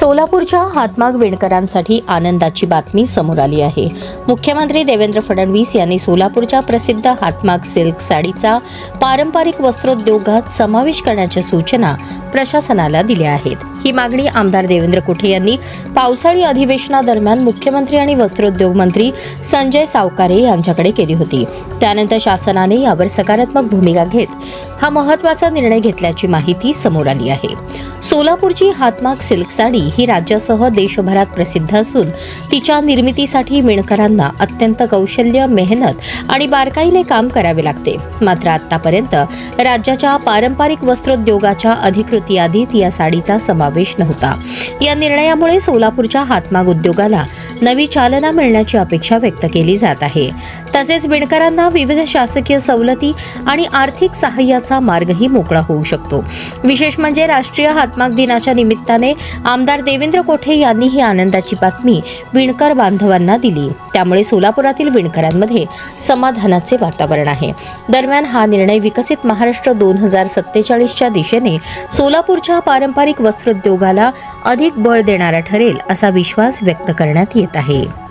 सोलापूरच्या हातमाग विणकरांसाठी आनंदाची बातमी समोर आली आहे। मुख्यमंत्री देवेंद्र फडणवीस यांनी सोलापूरच्या प्रसिद्ध हातमाग सिल्क साडीचा पारंपरिक वस्त्रोद्योगात समावेश करण्याच्या सूचना प्रशासनाला दिल्या आहेत। ही मागणी आमदार देवेंद्र कुठे यांनी पावसाळी अधिवेशनादरम्यान मुख्यमंत्री आणि वस्त्रोद्योग मंत्री संजय सावकारे यांच्याकडे केली होती। त्यानंतर शासनाने यावर सकारात्मक भूमिका घेत हा महत्त्वाचा निर्णय घेतल्याची माहिती समोर आली आहे। सोलापूरची हातमाग सिल्क साडी ही राज्यासह देशभरात प्रसिद्ध असून तिच्या निर्मितीसाठी विणकरांना अत्यंत कौशल्य, मेहनत आणि बारकाईने काम करावे लागते। मात्र आतापर्यंत राज्याच्या पारंपरिक वस्त्रोद्योगाच्या अधिकृत यादीत या साडीचा समावेश नव्हता। या निर्णयामुळे सोलापूरच्या हातमाग उद्योगाला नवी चालना मिळण्याची अपेक्षा व्यक्त केली जात आहे। तसेच विणकरांना विविध शासकीय सवलती आणि आर्थिक सहाय्याचा मार्गही मोकळा होऊ शकतो। विशेष म्हणजे राष्ट्रीय हातमाग दिनाच्या निमित्ताने आमदार देवेंद्र कोठे यांनी ही आनंदाची बातमी विणकर बांधवांना दिली। त्यामुळे सोलापुरातील विणकरांमध्ये समाधानाचे वातावरण आहे। दरम्यान हा निर्णय विकसित महाराष्ट्र 2047च्या दिशेने सोलापूरच्या पारंपरिक वस्त्रोद्योगाला अधिक बळ देणारा ठरेल असा विश्वास व्यक्त करण्यात येत आहे।